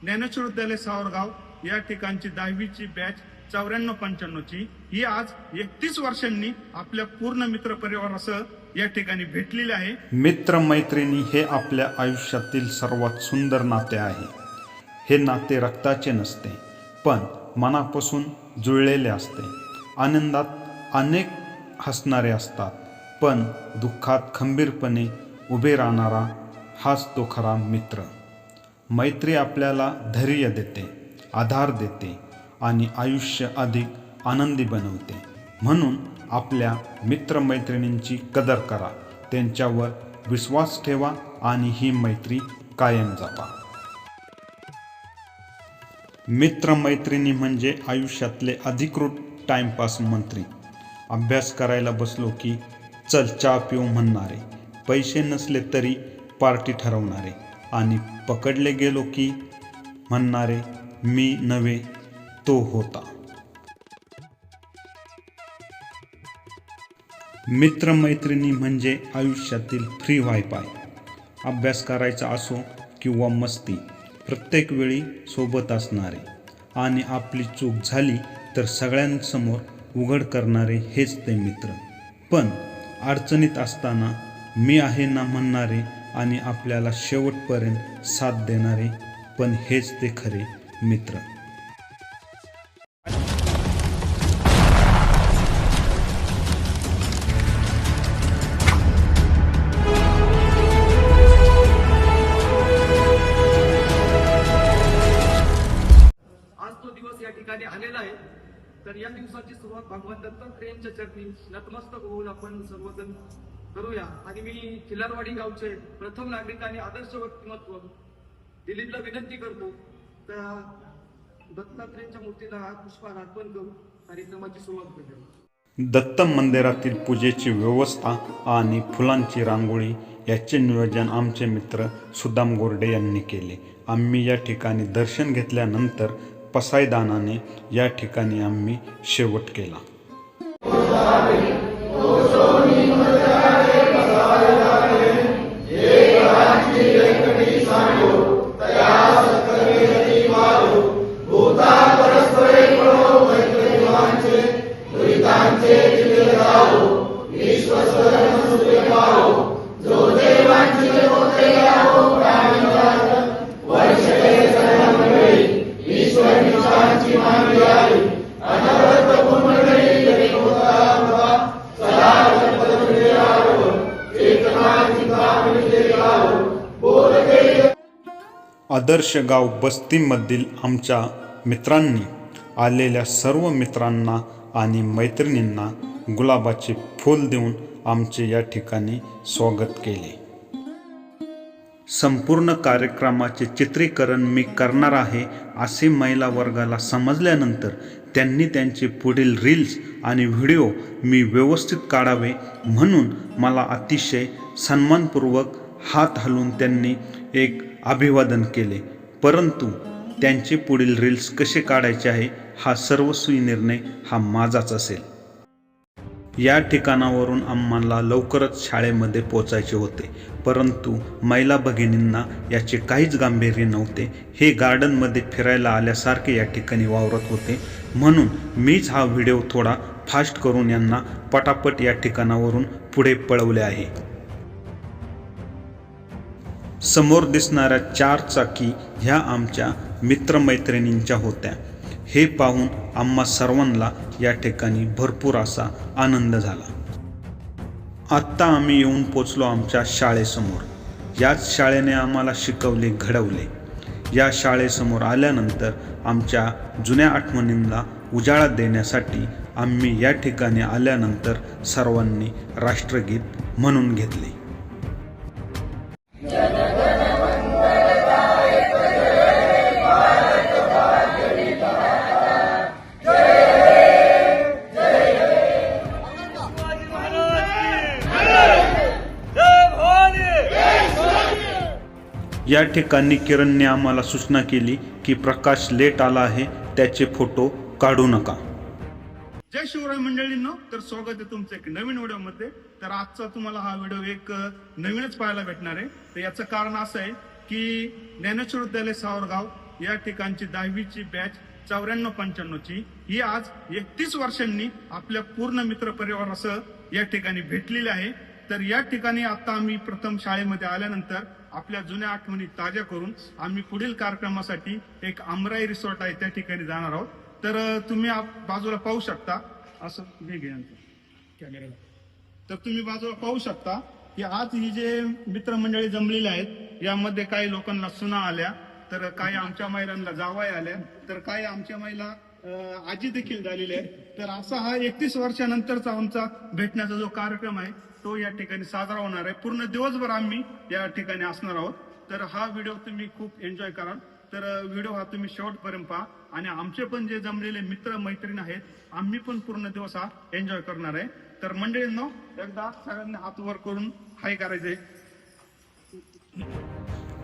ज्ञानेश्वर विद्यालय सावरगाव या ठिकाणची 10वीची बॅच 94-95ची ही आज 31 वर्षांनी आपल्या पूर्ण मित्र परिवारासह या ठिकाणी भेटलेली आहे। मित्र मैत्रिणी हे आपल्या आयुष्यातील सर्वात सुंदर नाते आहे। हे नाते रक्ताचे नसते, पण मनापासून जुळलेले असते। आनंदात अनेक हसणारे असतात, पण दुःखात खंबीरपणे उभे राहणारा हाच तो खरा मित्र। मैत्री आपल्याला धैर्य देते, आधार देते आणि आयुष्य अधिक आनंदी बनवते। म्हणून आपल्या मित्रमैत्रिणींची कदर करा, त्यांच्यावर विश्वास ठेवा आणि ही मैत्री कायम जपा। मित्रमैत्रिणी म्हणजे आयुष्यातले अधिकृत टाइमपास मंत्री। अभ्यास करायला बसलो की चल चहा पिऊ म्हणणारे, पैसे नसले तरी पार्टी ठरवणारे आणि पकडले गेलो की म्हणणारे मी नव्हे तो होता। मित्रमैत्रिणी म्हणजे आयुष्यातील फ्री वायफाय। अभ्यास करायचा असो किंवा मस्ती, प्रत्येक वेळी सोबत असणारे आणि आपली चूक झाली तर सगळ्यांसमोर उघड करणारे हेच ते मित्र। पण अडचणीत असताना मी आहे ना म्हणणारे आणि आपल्याला शेवटपर्यंत साथ देणारे पण हेच ते खरे मित्र। या ठिकाणी आलेला आहे, तर या दिवसाची सुरुवात भगवान दत्तात्रेयांच्या चरणी नतमस्तक होऊन आपण सर्वजण करूया। आणि मी खिलारवाडी गावचे प्रथम नागरिक आणि आदर्श व्यक्तिमत्व दिलीपला विनंती करतो त्या दत्तात्रेयांच्या मूर्तीला पुष्पहार अर्पण करू कार्यक्रमाची सुरुवात करूया। दत्त मंदिरातील पूजेची व्यवस्था आणि फुलांची रांगोळी याचे नियोजन आमचे मित्र सुदाम गोरडे यांनी केले। आम्ही या ठिकाणी दर्शन घेतल्यानंतर पसायदानाने या ठिकाणी आम्ही शेवट केला। आदर्श गाव बस्तीमधील आमच्या मित्रांनी आलेल्या सर्व मित्रांना आणि मैत्रिणींना गुलाबाचे फूल देऊन आमचे या ठिकाणी स्वागत केले। संपूर्ण कार्यक्रमाचे चित्रीकरण मी करणार आहे असे महिला वर्गाला समजल्यानंतर त्यांनी त्यांचे पुढील रील्स आणि व्हिडिओ मी व्यवस्थित काढावे म्हणून मला अतिशय सन्मानपूर्वक हात हलवून त्यांनी एक अभिवादन केले। परंतु त्यांचे पुढील रील्स कसे काढायचे आहे हा सर्वस्वी निर्णय हा माझाच असेल। या ठिकाणावरून आम्हाला लवकरच शाळेमध्ये पोचायचे होते, परंतु महिला भगिनींना याचे काहीच गांभीर्य नव्हते। हे गार्डनमध्ये फिरायला आल्यासारखे या ठिकाणी वावरत होते, म्हणून मीच हा व्हिडिओ थोडा फास्ट करून यांना पटापट या ठिकाणावरून पुढे पळवले आहे। समोर दिसणाऱ्या 4 चाकी ह्या आमच्या मित्रमैत्रिणींच्या होत्या। हे पाहून आम्हा सर्वांना या ठिकाणी भरपूर असा आनंद झाला। आत्ता आम्ही येऊन पोचलो आमच्या शाळेसमोर। याच शाळेने आम्हाला शिकवले, घडवले। या शाळेसमोर आल्यानंतर आमच्या जुन्या आठवणींना उजाळा देण्यासाठी आम्ही या ठिकाणी आल्यानंतर सर्वांनी राष्ट्रगीत म्हणून घेतले। या ठिकाणी किरणने आम्हाला सूचना केली की प्रकाश लेट आला आहे, त्याचे फोटो काढू नका। जय शिवराय मंडळींनो, तर स्वागत आहे तुमचं एक नवीन व्हिडिओमध्ये। तर आजचा तुम्हाला हा व्हिडिओ एक नवीनच पाहायला भेटणार आहे। तर याचं कारण असं आहे की ज्ञानेश्वर विद्यालय सावरगाव या ठिकाणची 10वीची बॅच 94-95ची ही आज 31 वर्षांनी आपल्या पूर्ण मित्र परिवारासह या ठिकाणी भेटलेली आहे. तर या ठिकाणी आता आम्ही प्रथम शाळेमध्ये आल्यानंतर आपल्या जुन्या आठवणी ताज्या करून आम्ही पुढील कार्यक्रमासाठी एक आमराई रिसॉर्ट आहे त्या ठिकाणी जाणार आहोत. तर तुम्ही बाजूला पाहू शकता, असं हे घ्या कॅमेरा. तर तुम्ही बाजूला पाहू शकता की आज ही जे मित्रमंडळी जमलेली आहेत यामध्ये काही लोकांना सुना आल्या, तर काही आमच्या महिलांना जावाई आल्या, तर काही आमच्या महिला आजी देखील झालेल्या आहेत. तर असा हा 31 वर्षानंतरचा आमचा भेटण्याचा जो कार्यक्रम आहे तो या ठिकाणी साजरा होणार आहे. पूर्ण दिवसभर आम्ही या ठिकाणी असणार आहोत. तर हा व्हिडिओ तुम्ही खूप एन्जॉय कराल. तर व्हिडिओ हा तुम्ही शेवटपर्यंत पहा आणि आमचे पण जे जमलेले मित्र मैत्रीण आहेत आम्ही पण पूर्ण दिवस हा एन्जॉय करणार आहे. तर मंडळींनो, एकदा सगळ्यांनी हात वर करून हाय करायचे.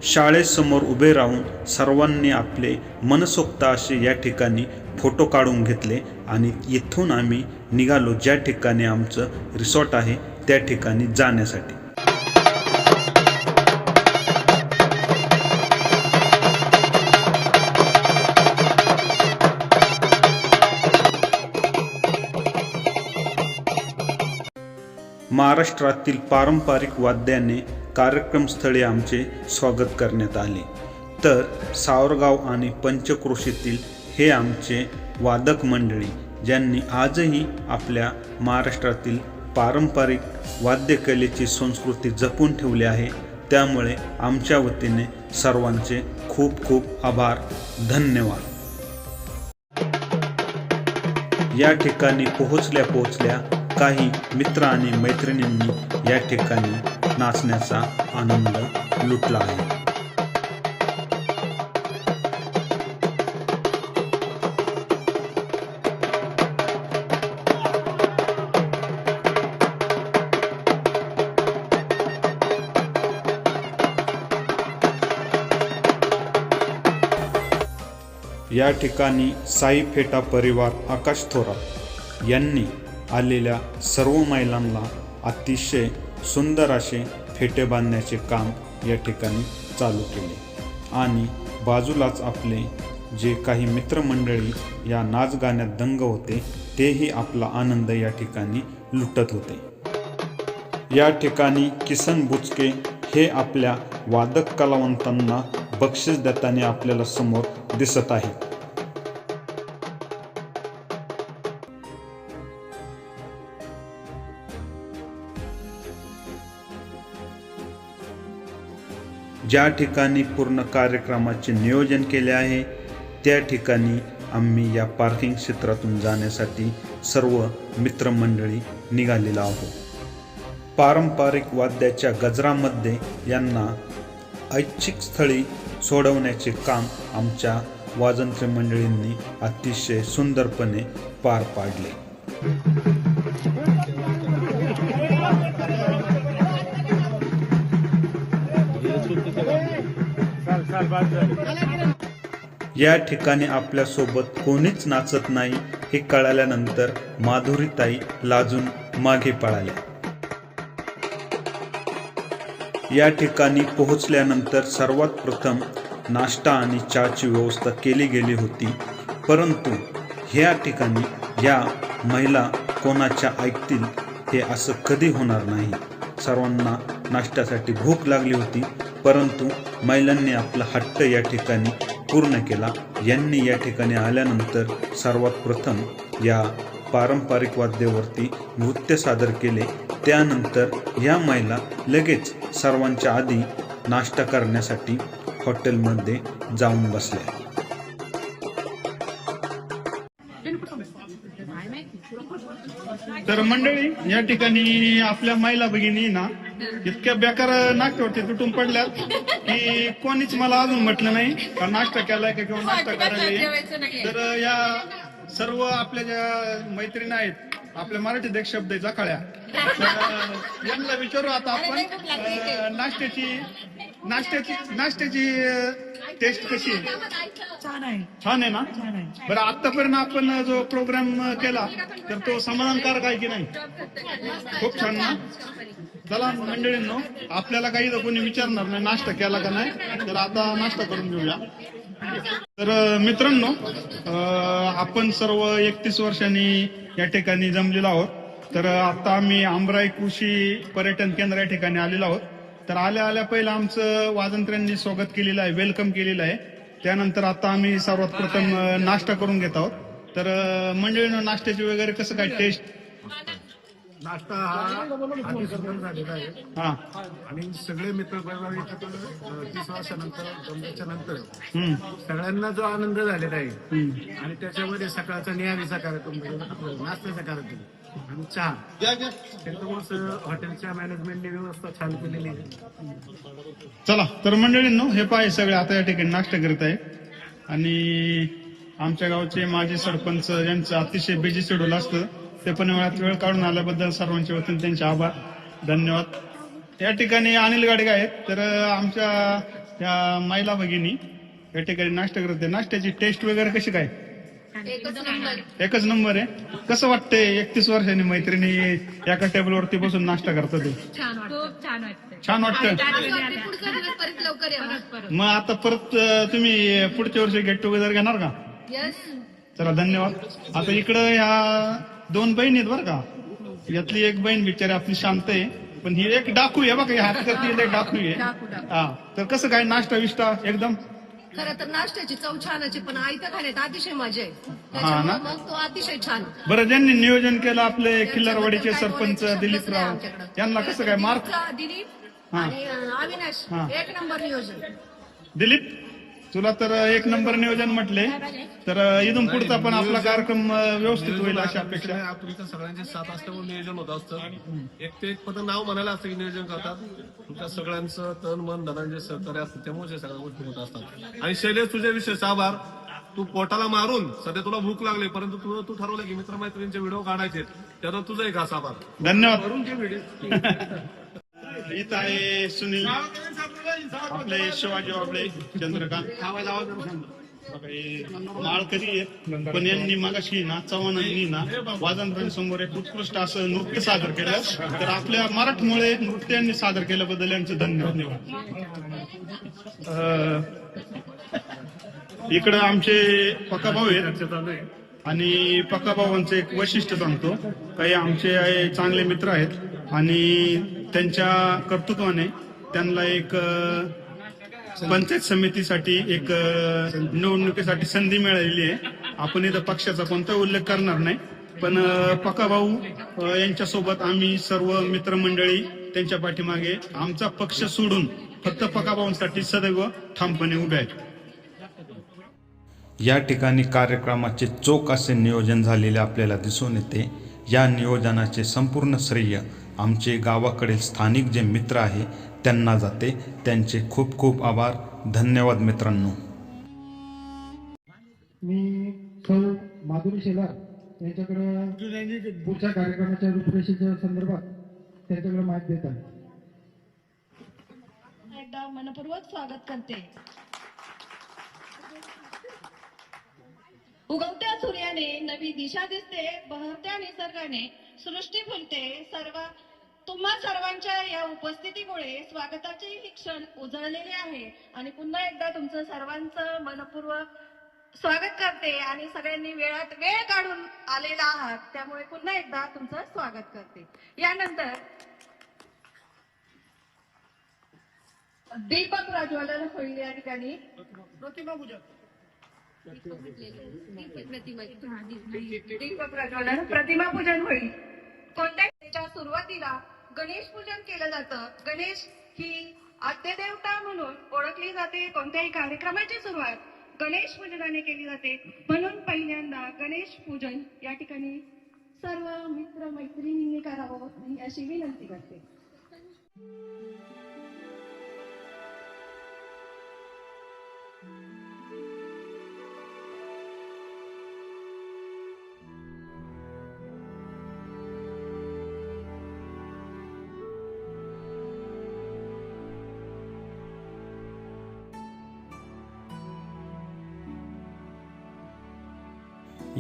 शाळेसमोर उभे राहून सर्वांनी आपले मनसोक्त असे या ठिकाणी फोटो काढून घेतले आणि इथून आम्ही निघालो ज्या ठिकाणी आमचं रिसॉर्ट आहे त्या ठिकाणी जाण्यासाठी. महाराष्ट्रातील पारंपरिक वाद्याने कार्यक्रमस्थळी आमचे स्वागत करण्यात आले. तर सावरगाव आणि पंचक्रोशीतील हे आमचे वादक मंडळी ज्यांनी आजही आपल्या महाराष्ट्रातील पारंपरिक वाद्यकलेची संस्कृती जपून ठेवली आहे. त्यामुळे आमच्या वतीने सर्वांचे खूप खूप आभार, धन्यवाद. या ठिकाणी पोहोचल्या काही मित्र आणि मैत्रिणींनी या ठिकाणी नाचण्याचा आनंद लुटला आहे. या ठिकाणी साई फेटा परिवार आकाश थोरात यांनी आलेल्या सर्व महिलांना अतिशय सुंदर असे फेटे बांधण्याचे काम या ठिकाणी चालू केले आणि बाजूलाच आपले जे काही मित्रमंडळी या नाच गाण्यात दंग होते तेही आपला आनंद या ठिकाणी लुटत होते. या ठिकाणी किसन बुचके हे आपल्या वादक कलावंतांना बक्षीस देताना आपल्याला समोर दिसत आहेत. ज्या ठिकाणी पूर्ण कार्यक्रमाचे नियोजन केले आहे त्या ठिकाणी आम्ही या पार्किंग क्षेत्रातून जाण्यासाठी सर्व मित्रमंडळी निघालेलो आहोत. पारंपरिक वाद्याच्या गजरामध्ये यांना ऐच्छिक स्थळी सोडवण्याचे काम आमच्या वाजंत्री मंडळींनी अतिशय सुंदरपणे पार पाडले. या ठिकाणी आपल्यासोबत कोणीच नाचत नाही हे कळाल्यानंतर माधुरीताई लाजून मागे पळाल्या. या ठिकाणी पोहोचल्यानंतर सर्वात प्रथम नाश्ता आणि चहाची व्यवस्था केली गेली होती, परंतु ह्या ठिकाणी या महिला कोणाच्या ऐकतील हे असं कधी होणार नाही. सर्वांना नाश्त्यासाठी भूक लागली होती, परंतु महिलांनी आपला हट्ट या ठिकाणी पूर्ण केला. यांनी या ठिकाणी आल्यानंतर सर्वात प्रथम या पारंपरिक वाद्यावरती नृत्य सादर केले. त्यानंतर या महिला लगेच सर्वांच्या आधी नाश्ता करण्यासाठी हॉटेलमध्ये जाऊन बसल्या. तर मंडळी, या ठिकाणी आपल्या महिला भगिनी ना इतक्या बेकार नाश्त्यावरती तुटून पडल्यात की कोणीच मला अजून म्हटलं नाही का नाश्ता केलाय का किंवा नाश्ता करायला. तर या सर्व आपल्या ज्या मैत्रिणी आहेत, आपल्या मराठीत एक शब्द आहे जकाळ्या, तर यांना विचारू आता आपण नाश्त्याची टेस्ट कशी आहे? छान आहे ना? बरं, आतापर्यंत आपण जो प्रोग्राम केला तर तो समाधानकारक आहे की नाही? खूप छान ना? चला मंडळींनो, आपल्याला काही कोणी विचारणार नाही नाश्ता केला का नाही, तर आता नाश्ता करून घेऊया. तर मित्रांनो, आपण सर्व 31 वर्षांनी या ठिकाणी जमलेलो आहोत. तर आता आम्ही आंबराई कृषी पर्यटन केंद्र या ठिकाणी आलेलो आहोत. तर आल्या आल्या पहिलं आमचं वाजंत्र्यांनी स्वागत केलेलं आहे, वेलकम केलेलं आहे. त्यानंतर आता आम्ही सर्वात प्रथम नाश्ता करून घेत आहोत. तर मंडळीनं नाश्त्याची वगैरे कसं काय टेस्ट? नाश्ता हा अति सुंदर झालेला आहे हा. आणि सगळे मित्र परिवार एकत्र 30 वर्षानंतर जमल्याच्या नंतर हम्म. सगळ्यांना जो आनंद झालेला आहे आणि त्याच्यामध्ये सकाळचा निहारीचा कार्यक्रम आपला नाश्त्याचा कार्यक्रम आणि चहा एकदमच हॉटेलच्या मॅनेजमेंटने व्यवस्था छान केलेली आहे. चला तर मंडळींनो, हे पाय सगळे आता या ठिकाणी नाश्ता करत आहे. आणि आमच्या गावचे माजी सरपंच यांचं अतिशय बिझी शेड्यूल असतं, ते पण वेळ काढून आल्याबद्दल सर्वांच्या वतीने त्यांचे आभार, धन्यवाद. या ठिकाणी अनिल गाडगे आहेत. तर आमच्या त्या महिला भगिनी या ठिकाणी नाश्ता करते. नाश्त्याची टेस्ट वगैरे कशी काय? एकच नंबर आहे. कसं वाटतंय 31 वर्षांनी मैत्रिणी एका टेबलवरती बसून नाश्ता करतात ते? छान वाटतं. मग आता परत तुम्ही पुढच्या वर्षी गेट टुगेदर घेणार का? चला धन्यवाद. आता इकडं ह्या 2 बहिणी आहेत बरं का. यातली एक बहीण बिचारी आपली शांत आहे, पण ही एक डाकू आहे बघा. हात करते डाकू आहे. हा. तर कसं काय नाश्ता विष्टा एकदम? खरं तर नाश्त्याची चव छानच आहे, पण आयत्या खाण्यात अतिशय मजा आहे. हा ना? त्याच्यामुळे मग तो अतिशय छान. बरं, ज्यांनी नियोजन केलं आपले खिल्लारवाडीचे सरपंच दिलीपराव, यांना कसं काय मार्क? दिलीप आणि अविनाश हा. 1 नंबर नियोजन. दिलीप, तुला तर 1 नंबर नियोजन म्हटले. तर इथून पुढचा पण आपला कार्यक्रम व्यवस्थित होईल अशी अपेक्षा. आपण इथं सगळ्यांचे साथ असल्यामुळे नियोजन होत असतं. एक ते एक पद नाव म्हणायला असतं की नियोजन करतात. तुमच्या सगळ्यांचं तन मन धनांचे सहकार्य असतं, त्यामुळे सगळ्या गोष्टी होत असतात. आणि शैलेश, तुझे विशेष आभार. तू पोटाला मारून सध्या तुला भूक लागली, परंतु तू ठरवलं की मित्रमैत्रिणींचे व्हिडिओ काढायचे, त्याचा तुझा एक खास आभार. धन्यवाद. इथं आहे सुनील, आपले शिवाजी बाबळे, चंद्रकांत माळकरी आहेत. पण यांनी मागाशी ना चव्हाणांनी ना वाजंत्र्यांसमोर एक उत्कृष्ट असं नृत्य सादर केलं. तर आपल्या मराठमोळे नृत्य यांनी सादर केल्याबद्दल यांचं धन्यवाद. इकडं आमचे पक्काभाऊ आहेत. आणि पक्काभावांचं एक वैशिष्ट्य सांगतो, काही आमचे चांगले मित्र आहेत आणि त्यांच्या कर्तृत्वाने त्यांना एक पंचायत समितीसाठी एक निवडणुकीसाठी संधी मिळालेली आहे. आपण इथं पक्षाचा कोणता उल्लेख करणार नाही, पण पक्काभाऊ यांच्यासोबत आम्ही सर्व मित्रमंडळी त्यांच्या पाठीमागे आमचा पक्ष सोडून फक्त पक्काभाऊंसाठी सदैव ठामपणे उभे आहेत. या ठिकाणी कार्यक्रमाचे चोख असे नियोजन झालेले आपल्याला दिसून येते. या नियोजनाचे संपूर्ण श्रेय आमचे गावाकडील स्थानिक जे मित्र आहे त्यांना जाते. त्यांचे खूप खूप आभार, धन्यवाद मित्रांनो. मी माधुरी शेलार यांच्याकडे पुढच्या कार्यक्रमाच्या रूपरेषेच्या संदर्भात त्यांच्याकडे माहिती देत आहे. एकदा मनपूर्वक स्वागत करते. उगवत्या सूर्याने नवी दिशा दिसते, बहरत्या निसर्गाने सृष्टी फुलते. तुम्हा सर्वांच्या या उपस्थितीमुळे स्वागताचे हे क्षण उजळलेले आहे आणि पुन्हा एकदा तुमचं सर्वांचं मनपूर्वक स्वागत करते. आणि सगळ्यांनी वेळात वेळ काढून आलेला आहात, त्यामुळे पुन्हा एकदा तुमचं स्वागत करते. यानंतर दीपक प्रज्वलन होईल. या ठिकाणी दीपक प्रज्वलन, प्रतिमा पूजन होईल. कोणत्या सुरुवातीला गणेश पूजन केलं जातं. गणेश ही आद्यदेवता म्हणून ओळखली जाते. कोणत्याही कार्यक्रमाची सुरुवात गणेश पूजनाने केली जाते, म्हणून पहिल्यांदा गणेश पूजन या ठिकाणी सर्व मित्र मैत्रिणींनी करावं मी अशी विनंती करते.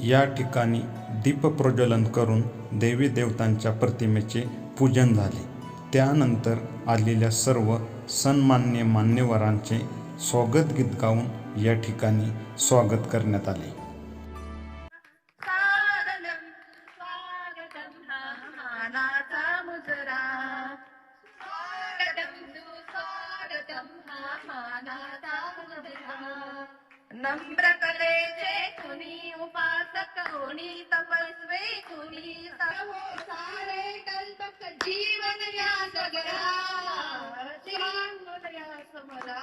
या ठिकाणी दीपप्रज्वलन करून देवी देवतांच्या प्रतिमेचे पूजन झाले. त्यानंतर आलेल्या सर्व सन्मान्य मान्यवरांचे स्वागत गीत गाऊन या ठिकाणी स्वागत करण्यात आले. स्वागतम स्वागतम हा मानाचा मुजरा स्वागतम सुस्वागतम हा मानाचा मुजरा नम्र कलेचे कुणी उपासक कोणी तपस्वी कुणी सारे कल्पक जीवन या सगळा शिवांगोदया समरा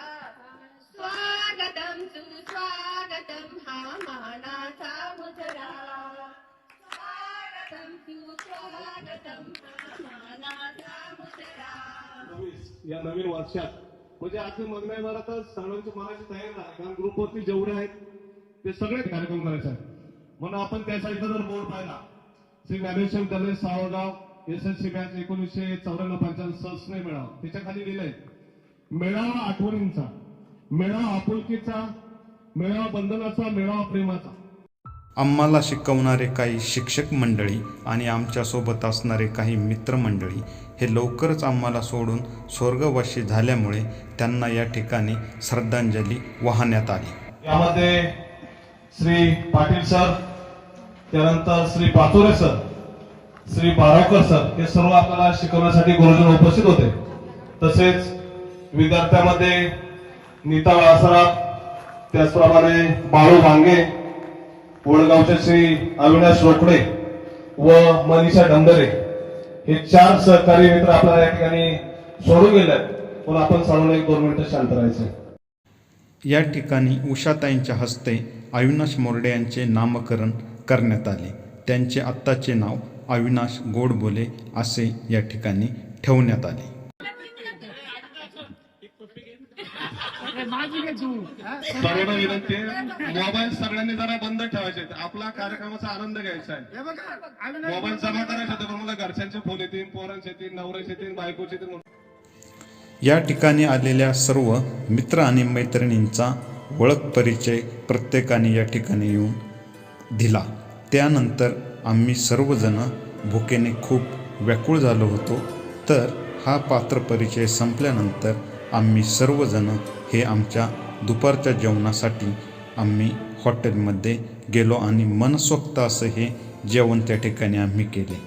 स्वागतम सुस्वागतम हा मानाचा मुजरा स्वागतम सुस्वागतम हा मानाचा मुजरा या नवीन वर्षात म्हणजे आज मग्न आहे मला तर सर्वांची मनाची तयारी आहे, कारण ग्रुपवरती जेवढे आहेत ते सगळे कार्यक्रम करायचे आहेत. म्हणून आपण त्या साईडला जर बोर्ड पाहिला, श्री ज्ञानेश्वर दले सावगाव SSC बॅच 1994-95 सहस्ने मेळावा, त्याच्या खाली लिहिलंय मेळावा आठवणींचा, मेळावा आपुलकीचा, मेळावा बंधनाचा, मेळावा प्रेमाचा. आम्हाला शिकवणारे काही शिक्षक मंडळी आणि आमच्यासोबत असणारे काही मित्रमंडळी हे लवकरच आम्हाला सोडून स्वर्गवासी झाल्यामुळे त्यांना या ठिकाणी श्रद्धांजली वाहण्यात आली. यामध्ये श्री पाटील सर, त्यानंतर श्री पाचोरे सर, श्री बारावकर सर हे सर्व आपल्याला शिकवण्यासाठी गुरुजन उपस्थित होते. तसेच विद्यार्थ्यांमध्ये नीता वाळसराफ, त्याचप्रमाणे बाळू भांगे, वडगावचे श्री अविनाश रोकडे व मनीषा डंबरे हे 4 सहकारी मित्र आपल्याला या ठिकाणी सोडून गेले आहेत. पण आपण सर्वांना 1-2 मिनिटं शांत राहायचे. या ठिकाणी उषाताईंच्या हस्ते अविनाश मोरडे यांचे नामकरण करण्यात आले. त्यांचे आत्ताचे नाव अविनाश गोडबोले असे या ठिकाणी ठेवण्यात आले. सर्वांना विनंती आहे, मोबाईल सगळ्यांनी जरा बंद ठेवायचे. आपला कार्यक्रमाचा आनंद घ्यायचा आहे. मोबाईल जमा करायचे तर मला घरच्यांचे फोन येतील, पोरांचे येतील, नवऱ्याचे येतील, बायकोचे येतील. या ठिकाणी आलेल्या सर्व मित्र आणि मैत्रिणींचा ओळख परिचय प्रत्येकाने या ठिकाणी येऊन दिला. त्यानंतर आम्ही सर्वजण भुकेने खूप व्याकुळ झालो होतो. तर हा पात्र परिचय संपल्यानंतर आम्ही सर्वजण हे आमच्या दुपारच्या जेवणासाठी आम्ही हॉटेलमध्ये गेलो आणि मनसोक्त असं हे जेवण त्या ठिकाणी आम्ही केले.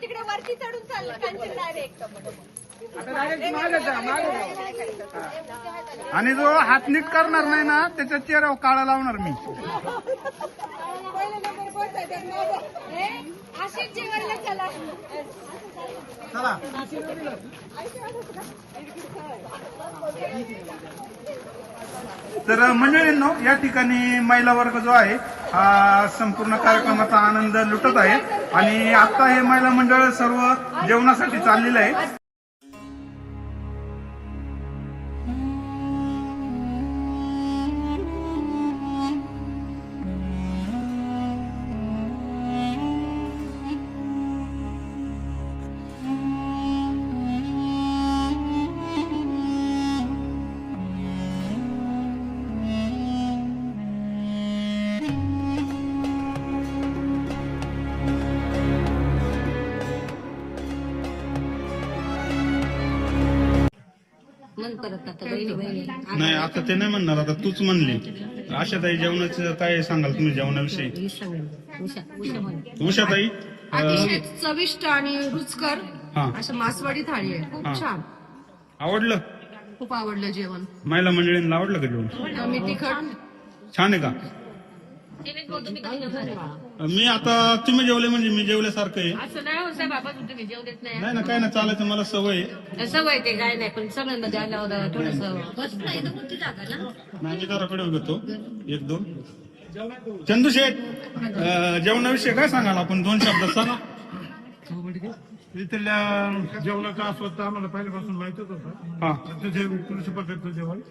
तिकडे वरती चढून चाललं डायरेक्ट. आणि जो हात नीट करणार नाही ना त्याच्या चेहऱ्यावर काळा लावणार मी. अशीच जेवायला चला. तर मंडळींनो, या ठिकाणी महिला वर्ग जो आहे हा संपूर्ण कार्यक्रमाचा आनंद लुटत आहे आणि आता हे महिला मंडळ सर्व जेवणासाठी चाललेलं आहे. नाही, आता ते नाही म्हणणार, आता तूच म्हणली. आशाताई जेवणाचं काय सांगाल तुम्ही जेवणाविषयी? उषाताई अतिशय चविष्ट आणि रुचकर हा. असं मासवाडी थाळी आहे. खूप छान, आवडलं? खूप आवडलं जेवण. महिला मंडळींना आवडलं का जेवण? आम्ही तिखट छान आहे का? मी आता तुम्ही जेवले म्हणजे मी जेवल्यासारखं आहे. असं नाही हो साहेब, आपण तुम्ही जेव देत नाही. नाही ना, काय ना, चालायचं मला सवय आहे. सवय ते काय नाही, पण सगळ्यांना द्यायला होतं थोडस. नाही, मी जराकडे घेतो 1-2. चंदू शेठ, जेवणाविषयी काय सांगाल आपण 2 शब्दात सांगा. इथल्या जेवणाचा आस्वाद आम्हाला पहिल्यापासून माहितच होता. हा. तुझे तुळशी पकडतो जेवण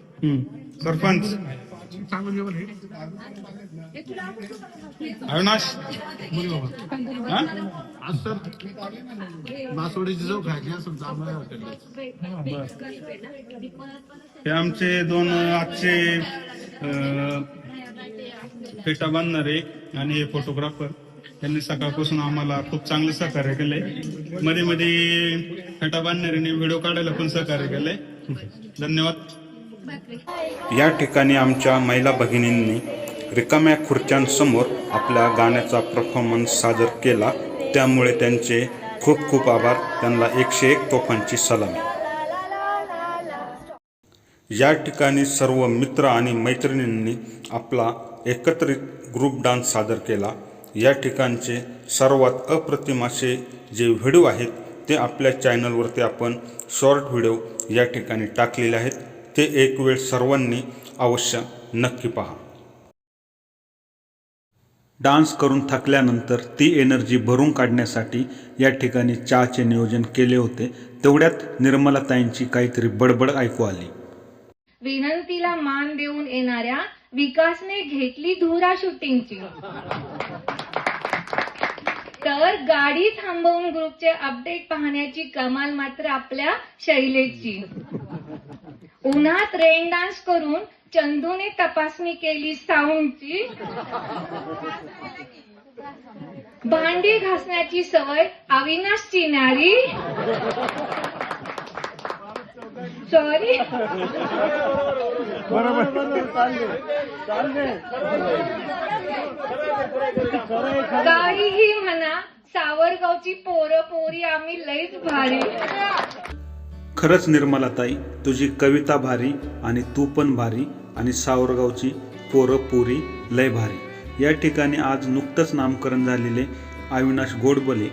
सरपंच चांगलं जेवण आहे. अविनाश हा? आज तर मासवडीची जो खायची असेल तर आम्हाला हॉटेलला. हे आमचे 2 आजचे फेटा बांधणारे आणि हे फोटोग्राफर, त्यांनी सकाळपासून आम्हाला खूप चांगलं सहकार्य केलंय. मध्ये मध्ये फेटा बांधणाऱ्यांनी व्हिडिओ काढायला पण सहकार्य केलंय. धन्यवाद. या ठिकाणी आमच्या महिला भगिनींनी रिकाम्या खुर्च्यांसमोर आपल्या गाण्याचा परफॉर्मन्स सादर केला, त्यामुळे त्यांचे खूप खूप आभार. त्यांना 101 तोफांची सलामी. या ठिकाणी सर्व मित्र आणि मैत्रिणींनी आपला एकत्रित ग्रुप डान्स सादर केला. या ठिकाणचे सर्वात अप्रतिम असे जे व्हिडिओ आहेत ते आपल्या चॅनलवरती आपण शॉर्ट व्हिडिओ या ठिकाणी टाकलेले आहेत. ते एक वेळ सर्वांनी अवश्य नक्की पहा. डान्स करून थकल्यानंतर ती एनर्जी भरून काढण्यासाठी या ठिकाणी चहाचे नियोजन केले होते. तेवढ्यात निर्मलाताईंची काहीतरी बडबड ऐकू आली. विनंतीला मान देऊन येणाऱ्या विकासने घेतली धुरा शूटिंगची. तर गाडी थांबवून ग्रुपचे अपडेट पाहण्याची कमाल मात्र आपल्या शैलेची. उन्हात रेन डान्स करून चंदूने तपासणी केली साऊंडची. भांडी घासण्याची सवय अविनाशची न्यारी. सॉरी, काहीही म्हणा, सावरगावची पोरं पोरी आम्ही लईच भारी. खरंच निर्मलाताई, तुझी कविता भारी आणि तू पण भारी आणि सावरगावची पोरं पोरी लय भारी. या ठिकाणी आज नुकतंच नामकरण झालेले अविनाश गोडबोले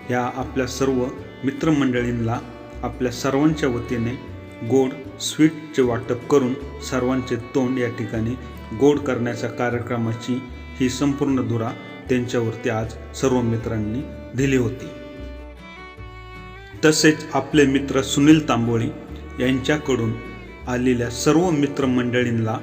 ह्या आपल्या सर्व मित्रमंडळींना आपल्या सर्वांच्या वतीने गोड स्वीटचे वाटप करून सर्वांचे तोंड या ठिकाणी गोड करण्याच्या कार्यक्रमाची ही संपूर्ण धुरा त्यांच्यावरती आज सर्व मित्रांनी दिली होती. तसेच आपले मित्र सुनील तांबोळी यांच्याकडून आलेल्या सर्व मित्रमंडळींना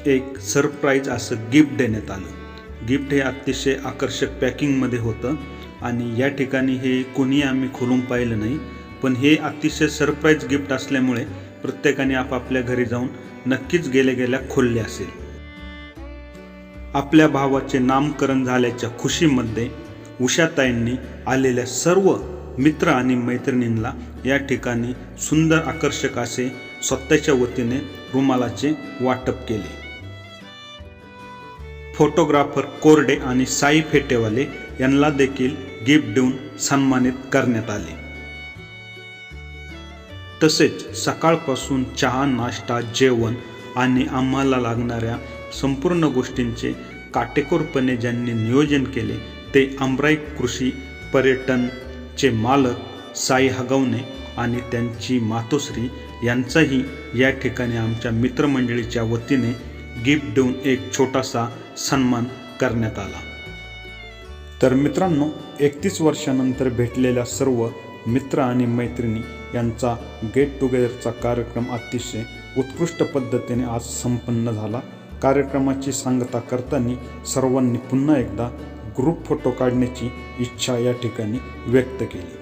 एक सरप्राईज असं गिफ्ट देण्यात आलं. गिफ्ट हे अतिशय आकर्षक पॅकिंगमध्ये होतं आणि या ठिकाणी हे कोणी आम्ही खोलून पाहिलं नाही, पण हे अतिशय सरप्राईज गिफ्ट असल्यामुळे प्रत्येकाने आपापल्या घरी जाऊन नक्कीच गेल्या खोलले असेल. आपल्या भावाचे नामकरण झाल्याच्या खुशीमध्ये उषाताईंनी आलेल्या सर्व मित्र आणि मैत्रिणींना या ठिकाणी सुंदर आकर्षक असे स्वतःच्या वतीने रुमालाचे वाटप केले. फोटोग्राफर कोरडे आणि साई फेटेवाले यांना देखील गिफ्ट देऊन सन्मानित करण्यात आले. तसेच सकाळपासून चहा, नाश्ता, जेवण आणि आम्हाला लागणाऱ्या संपूर्ण गोष्टींचे काटेकोरपणे ज्यांनी नियोजन केले ते आमराई कृषी पर्यटनचे मालक साई हगवणे आणि त्यांची मातोश्री यांचाही या ठिकाणी आमच्या मित्रमंडळीच्या वतीने गिफ्ट देऊन एक छोटासा सन्मान करण्यात आला. तर मित्रांनो, 31 वर्षानंतर भेटलेल्या सर्व मित्र आणि मैत्रिणी यांचा गेट टुगेदरचा कार्यक्रम अतिशय उत्कृष्ट पद्धतीने आज संपन्न झाला. कार्यक्रमाची सांगता करताना सर्वांनी पुन्हा एकदा ग्रुप फोटो काढण्याची इच्छा या ठिकाणी व्यक्त केली.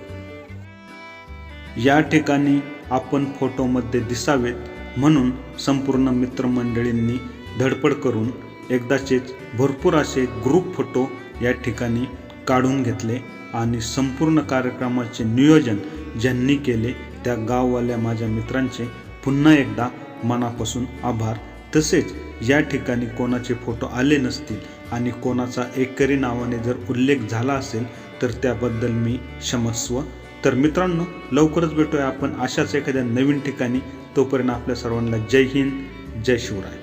या ठिकाणी आपण फोटोमध्ये दिसावेत म्हणून संपूर्ण मित्रमंडळींनी धडपड करून एकदाचेच भरपूर असे ग्रुप फोटो या ठिकाणी काढून घेतले आणि संपूर्ण कार्यक्रमाचे नियोजन ज्यांनी केले त्या गाववाल्या माझ्या मित्रांचे पुन्हा एकदा मनापासून आभार. तसेच या ठिकाणी कोणाचे फोटो आले नसतील आणि कोणाचा एकरी नावाने जर उल्लेख झाला असेल तर त्याबद्दल मी क्षमस्व. तर मित्रांनो, लवकरच भेटूया आपण अशाच एखाद्या नवीन ठिकाणी. तोपर्यंत आपल्या सर्वांना जय हिंद, जय शिवराय.